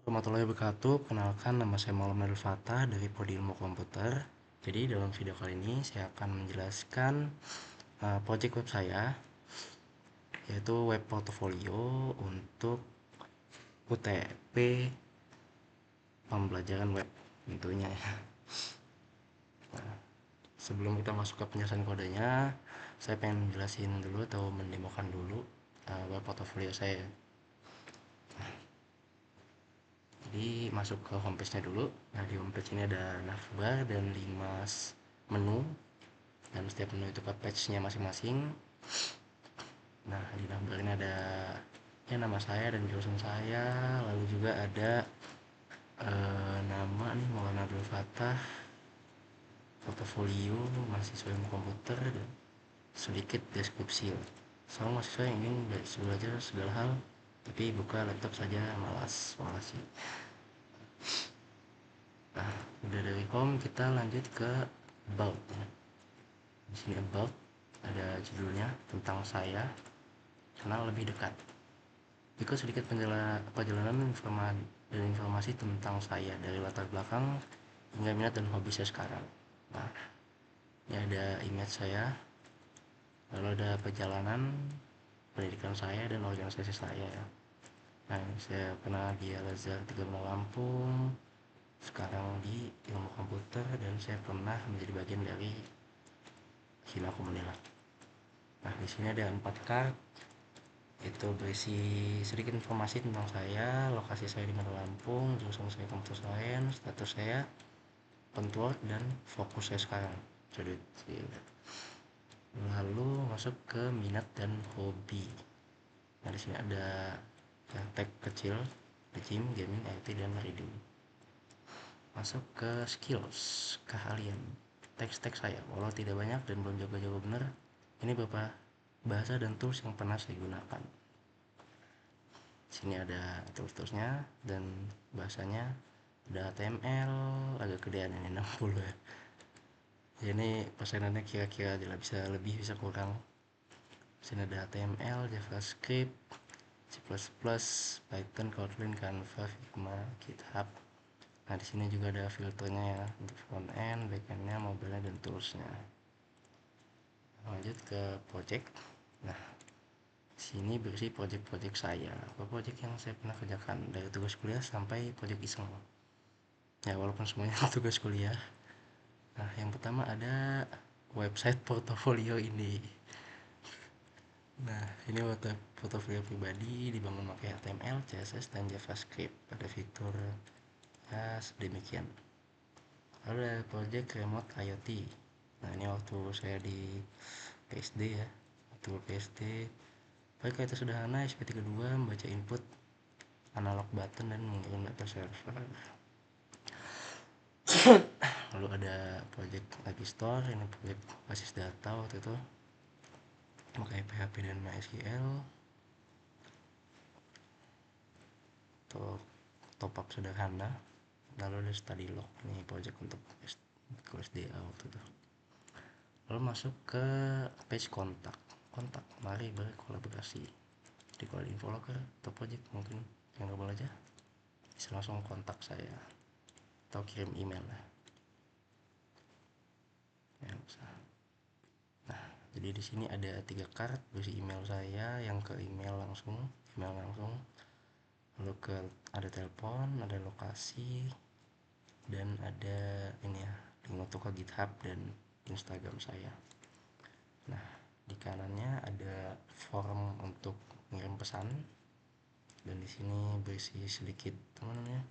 Warahmatullahi wabarakatuh. Kenalkan, nama saya Muhammad Al-Fatah dari Prodi Ilmu Komputer. Jadi dalam video kali ini saya akan menjelaskan project web saya, yaitu web portfolio untuk UTP pembelajaran web tentunya ya. Sebelum kita masuk ke penjelasan kodenya, saya pengen menjelasin dulu atau mendemokan dulu web portfolio saya. Jadi masuk ke homepage-nya dulu. Nah, di homepage ini ada navbar dan 5 menu, dan setiap menu itu ke page-nya masing-masing. Nah, di navbar ini ada ya nama saya dan jurusan saya, lalu juga ada nama nih Maulana Abdul Fatah, portofolio mahasiswa ilmu komputer, dan sedikit deskripsi. Soal mahasiswa yang ingin belajar segala hal tapi buka laptop saja malas sih. Nah, udah dari home kita lanjut ke about. Di sini about ada judulnya tentang saya, kenal lebih dekat. Berikut sedikit perjalanan informasi tentang saya dari latar belakang hingga minat dan hobi saya sekarang. Nah, ini ada image saya, lalu ada perjalanan pendidikan saya dan organisasi saya. Nah, saya pernah di Al-Azhar 3 Lampung, sekarang di ilmu komputer, dan saya pernah menjadi bagian dari Hina Komunilah. Nah, di sini ada 4 card. Itu berisi sedikit informasi tentang saya, lokasi saya di Bandar Lampung, jurusan saya Computer Science, status saya pentuar, dan fokus saya sekarang. Jadi, lalu masuk ke minat dan hobi. Nah, di sini ada tag kecil, gym, gaming, IT, dan reading. Masuk ke skills, keahlian. Teks-teks saya, walau tidak banyak dan belum jago-jago bener, ini beberapa bahasa dan tools yang pernah saya gunakan. Sini ada tools-toolsnya dan bahasanya. Ada HTML, agak gedean ini 60 ya. Ini persenannya kira-kira bisa lebih bisa kurang. Sini ada HTML, JavaScript, C++, Python, Kotlin, Canva, Figma, GitHub. Nah, di sini juga ada filternya ya untuk front end, back endnya, mobile dan toolsnya. Lanjut ke project. Nah, sini berisi project-project saya. Apa project yang saya pernah kerjakan dari tugas kuliah sampai project iseng. Ya, walaupun semuanya tugas kuliah. Nah, yang pertama ada website portofolio ini. Nah, ini portofolio pribadi dibangun pakai HTML, CSS, dan JavaScript. Ada fitur ya sedemikian. Lalu ada project remote IoT. Nah, ini waktu saya di PSD ya. Waktu PSD baik itu sederhana, SP32 membaca input analog button dan mengirim data server. Lalu ada project lagi store, ini project basis data waktu itu pakai PHP dan MySQL untuk top up sederhana. Lalu ada study log, ini project untuk SDA waktu itu. Lalu masuk ke page kontak, mari berkolaborasi. Di kalau info locker atau project mungkin yang double aja bisa langsung kontak saya atau kirim email lah ya, bisa. Nah, jadi di sini ada 3 card berisi email saya yang ke email langsung, lalu ke ada telepon, ada lokasi, dan ada ini ya link untuk ke GitHub dan Instagram saya. Nah, di kanannya ada form untuk mengirim pesan, dan di sini berisi sedikit namanya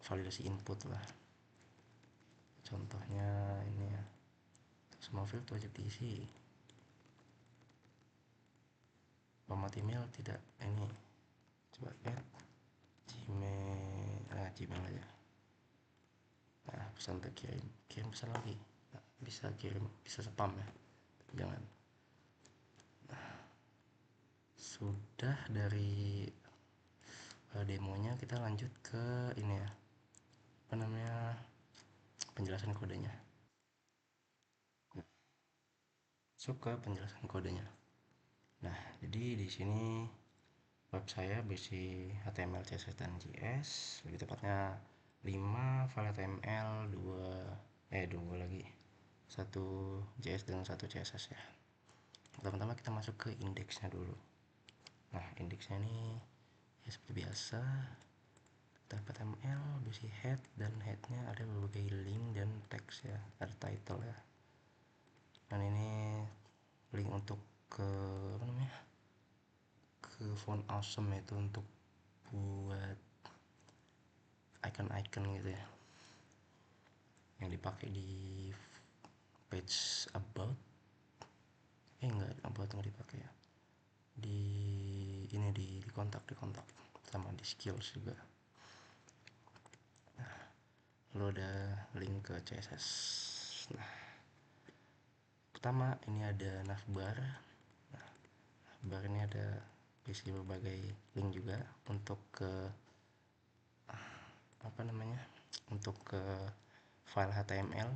validasi input lah. Contohnya ini ya, semua field wajib diisi. Format email tidak ini, coba add Gmail aja. Nah, pesan terkirim, kirim pesan lagi. Nah, bisa kirim, bisa spam ya, jangan. Nah, sudah dari demonya, kita lanjut ke ini ya, apa namanya, penjelasan kodenya. Masuk ke penjelasan kodenya. Nah, jadi di sini web saya berisi HTML, CSS, dan JS. Lebih tepatnya 5 file HTML, 2 lagi, 1 JS dan 1 CSS ya. Pertama-tama kita masuk ke indeksnya dulu. Nah, indeksnya ini ya seperti biasa, HTML berisi head, dan headnya ada berbagai link dan teks ya, ada title ya. Dan ini link untuk ke apa namanya, ke font awesome, yaitu untuk buat icon-icon gitu ya, yang dipakai di page about. Enggak, about nggak dipakai ya, di ini di kontak sama di skills juga. Nah, lalu ada link ke CSS. Nah, pertama ini ada navbar. Nah, navbar ini ada berisi berbagai link juga untuk ke apa namanya, untuk ke file HTML.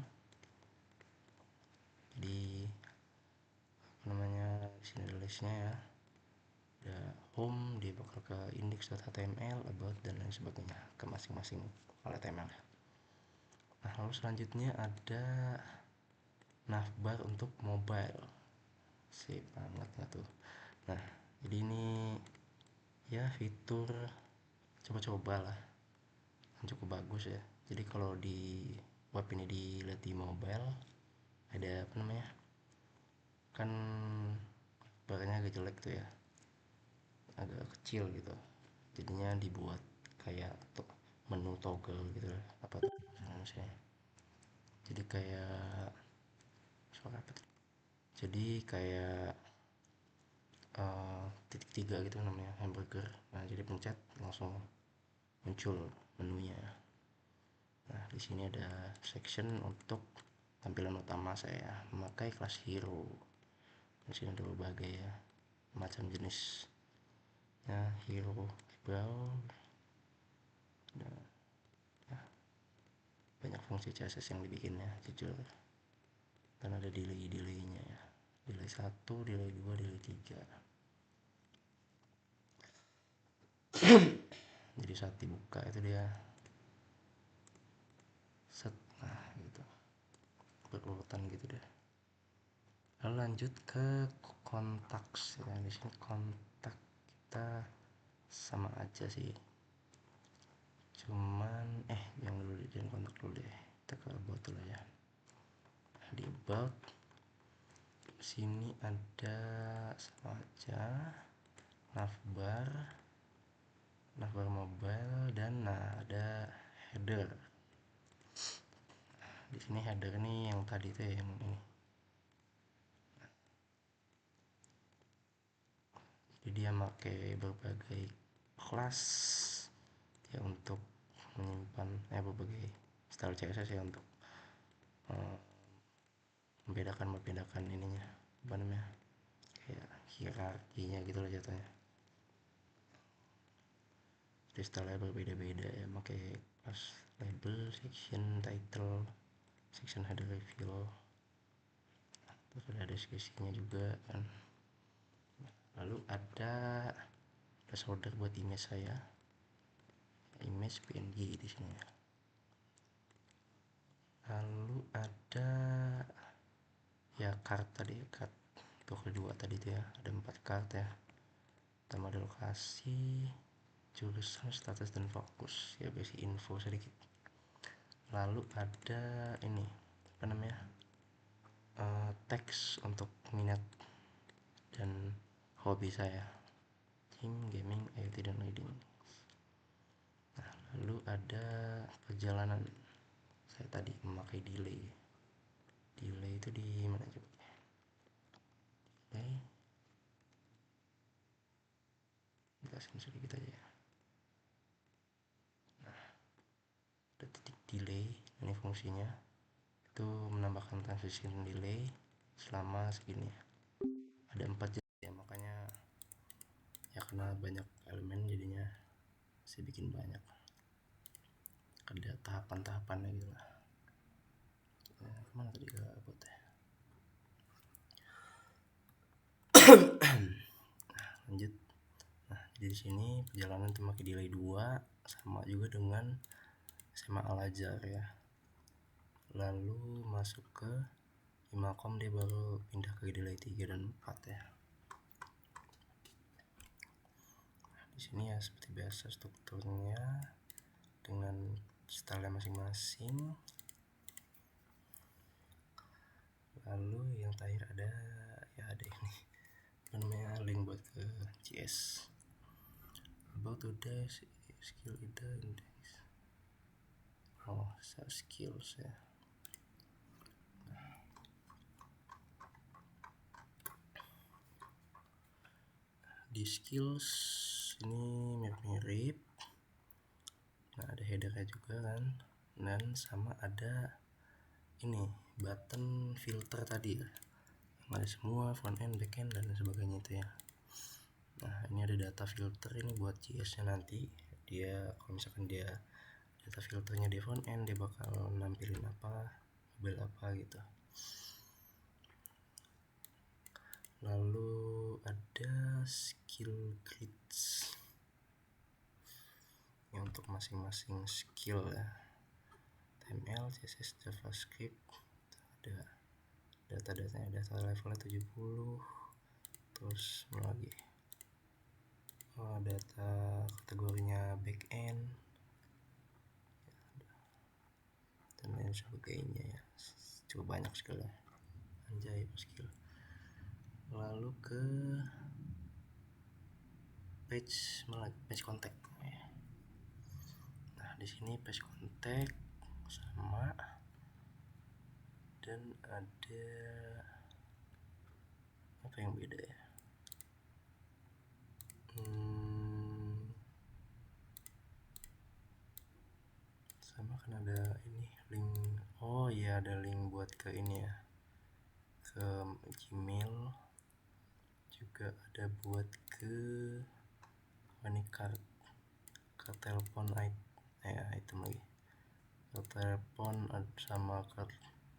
Jadi apa namanya, di sini ada listnya ya, ada home, dia bakal ke index.html, about, dan lain sebagainya, ke masing-masing file HTML. Nah, lalu selanjutnya ada navbar untuk mobile. Sip banget nggak tuh. Nah, jadi ini ya fitur coba-coba lah, cukup bagus ya. Jadi kalau di web ini dilihat di mobile, ada apa namanya, kan barangnya agak jelek tuh ya, agak kecil gitu, jadinya dibuat kayak menu toggle gitu, apa tuh maksudnya, jadi kayak suara apa tuh, jadi kayak titik tiga gitu namanya, hamburger. Nah, jadi pencet langsung muncul menunya. Nah, di sini ada section untuk tampilan utama. Saya memakai kelas hero. Di sini ada berbagai ya macam jenis. Nah, hero brow. Nah, banyak fungsi CSS yang dibikinnya, jujur. Dan ada delay-nya ya. Delay 1, delay 2, delay 3. Jadi saat dibuka itu dia set, nah gitu, berurutan gitu deh. Lalu lanjut ke kontaks ya. Di sini kontak kita sama aja sih, cuman yang dulu di kontak dulu deh, kita ke about dulu ya. Nah, di about sini ada sama aja navbar mobile, dan ada header. Di sini header nih yang tadi tuh yang ini. Jadi dia pakai berbagai kelas ya untuk menyimpan berbagai style CSS ya, untuk membedakan ininya, apa namanya, kayak hierarkinya gitu lah jatuhnya. Jadi style berbeda-beda ya, pakai kelas label, section, title, section header, reveal, terus ada deskripsinya juga kan. Lalu ada placeholder buat image saya, image PNG di sini ya. Lalu ada ya card tadi, card untuk kedua tadi itu ya, ada 4 card ya. Pertama ada lokasi, jurusan, status, dan fokus ya, basic info sedikit. Lalu ada ini apa namanya, teks untuk minat dan hobi saya, game, gaming, IoT, dan reading. Nah, lalu ada perjalanan saya tadi memakai delay itu di mana coba, delay jelasin sedikit aja ya. Ada titik delay, ini fungsinya itu menambahkan transition delay selama segini ya. Ada 4 jenis ya, makanya ya karena banyak elemen jadinya saya bikin banyak, ada tahapan-tahapannya gitu lah. Kemana tadi ke about ya. Lanjut. Nah, Di sini perjalanan Temaki Delay 2 sama juga dengan SMA Al-Azhar ya. Lalu masuk ke Imakom, dia baru pindah ke Delay 3 dan 4 ya. Di sini ya seperti biasa strukturnya dengan style masing-masing. Lalu yang terakhir ada ini namanya link buat ke CS. About today's skill index. Skills ya. Di skills ini mirip-mirip. Nah, ada headernya juga kan, dan sama ada ini button filter tadi ya, yang ada semua front end, back end dan sebagainya itu ya. Nah, ini ada data filter ini buat JS nya nanti. Dia kalau misalkan dia data filternya di front end, dia bakal nampilin apa, label apa gitu. Lalu ada skill grids ini untuk masing-masing skill ya. HTML, CSS, JavaScript, ada data-datanya, data levelnya 70, terus lagi data kategorinya backend dan lain sebagainya ya. Cukup banyak skillnya, anjay skill. Lalu ke page contact ya. Nah, di sini page contact sama, dan ada apa yang beda ya? Sama kan ada ini link. Oh iya, ada link buat ke ini ya, ke Gmail, juga ada buat ke ini card telepon item lagi, ke telepon sama ke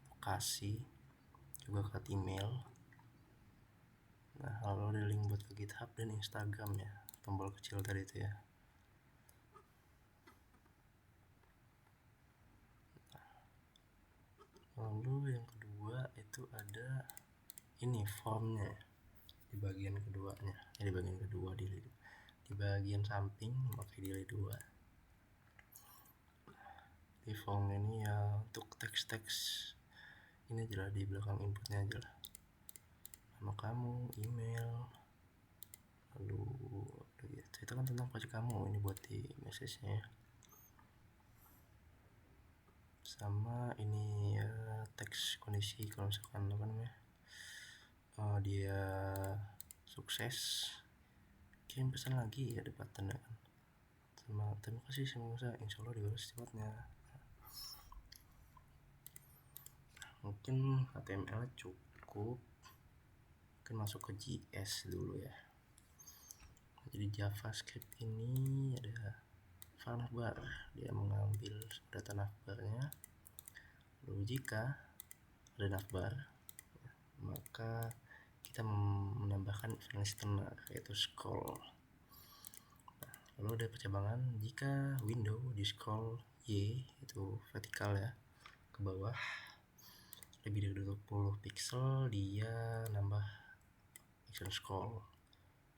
lokasi, juga ke email. Nah, lalu ada link buat ke GitHub dan Instagram ya, tombol kecil tadi itu ya. Lalu yang kedua itu ada ini formnya di bagian keduanya, di bagian kedua di bagian samping pakai delay 2. Di form ini ya untuk teks-teks ini aja lah, di belakang inputnya aja lah, nama kamu, email, lalu itu kan tentang project kamu, ini buat di message nya. Sama ini ya teks kondisi, kalau misalkan apa namanya, dia sukses, kirim pesan lagi, ada button kan, sama terima kasih semoga insya Allah dibalas secepatnya. Mungkin HTML cukup, mungkin masuk ke JS dulu ya. Jadi JavaScript ini ada file navbar, dia mengambil data navbarnya. Lalu jika ada navbar, maka kita menambahkan event listener yaitu scroll. Nah, lalu ada percabangan, jika window di scroll Y itu vertikal ya ke bawah lebih dari 20 pixel, dia nambah action scroll.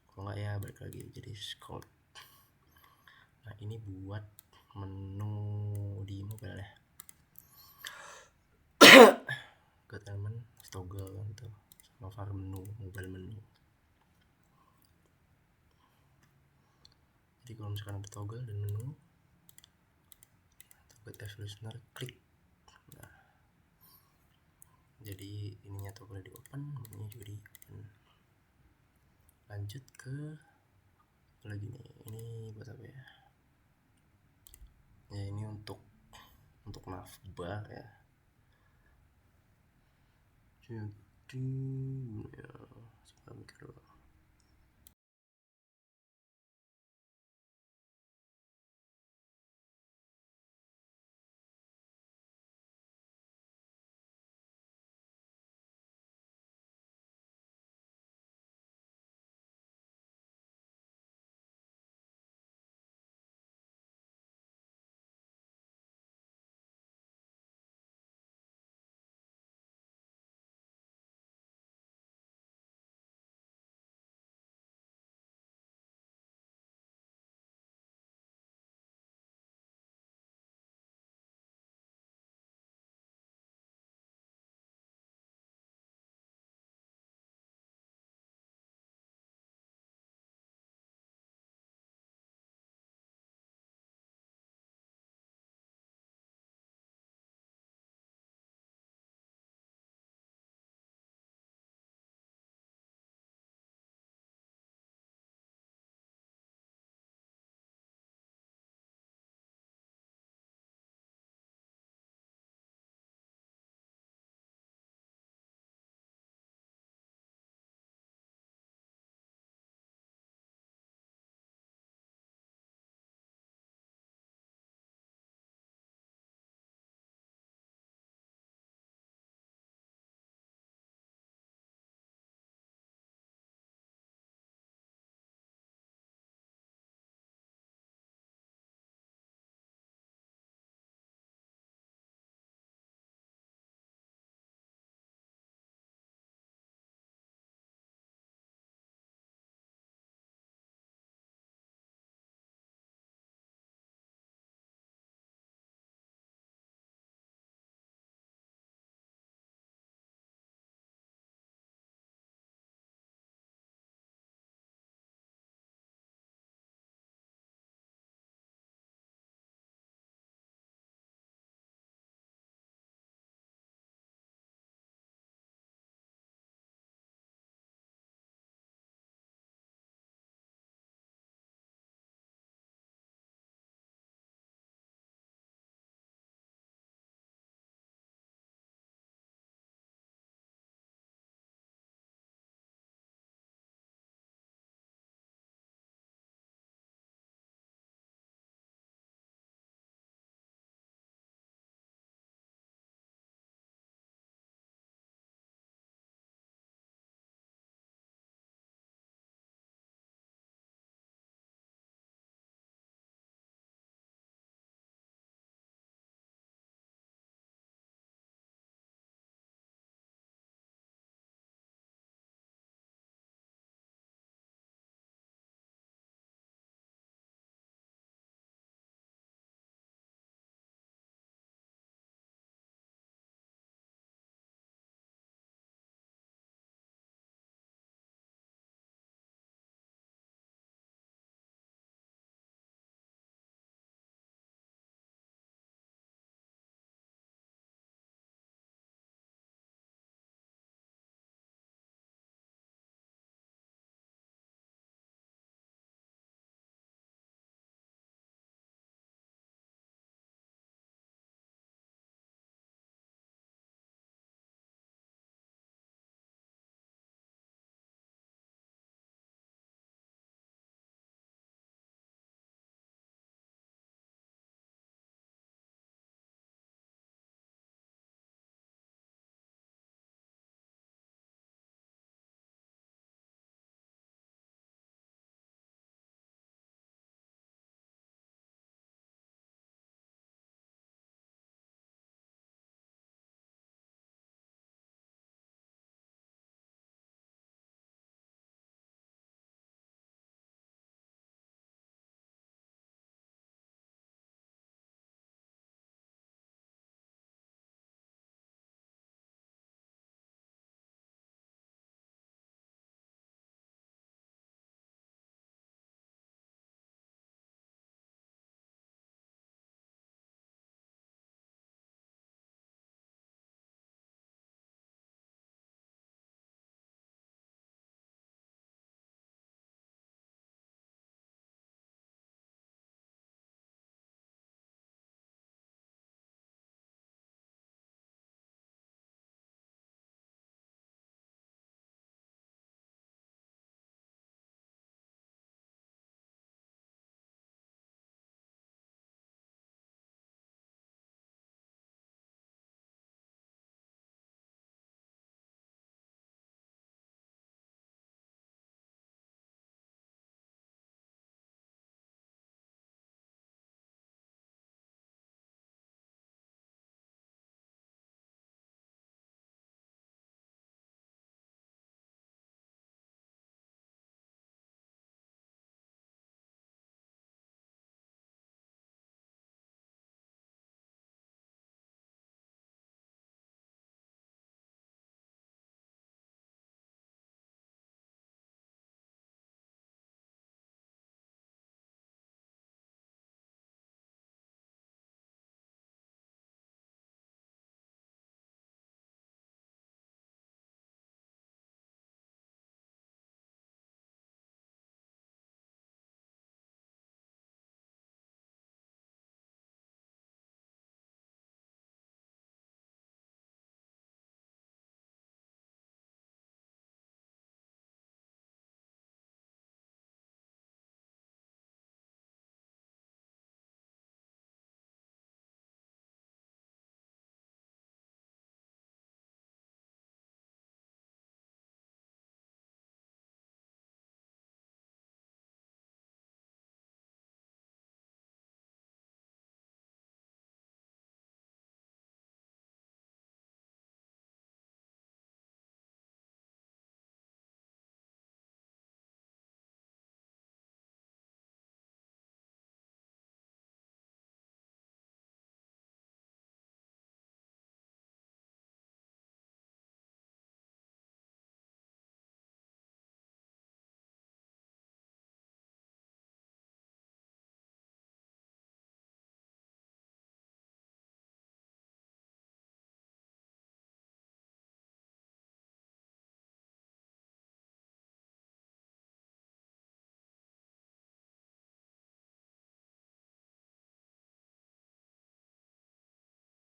Kalau enggak ya balik lagi jadi scroll. Nah, ini buat menu di mobile ya. Get element toggle gitu, sama var menu, mobile menu. Jadi kalau misalkan ada toggle dan menu, get listener klik. Nah, jadi ininya toggle di open, menunya juga di open. Lanjut ke lagi nih, ini buat apa ya? Ya ini untuk navbar ya. Jadi ya, sekarang mikir dulu.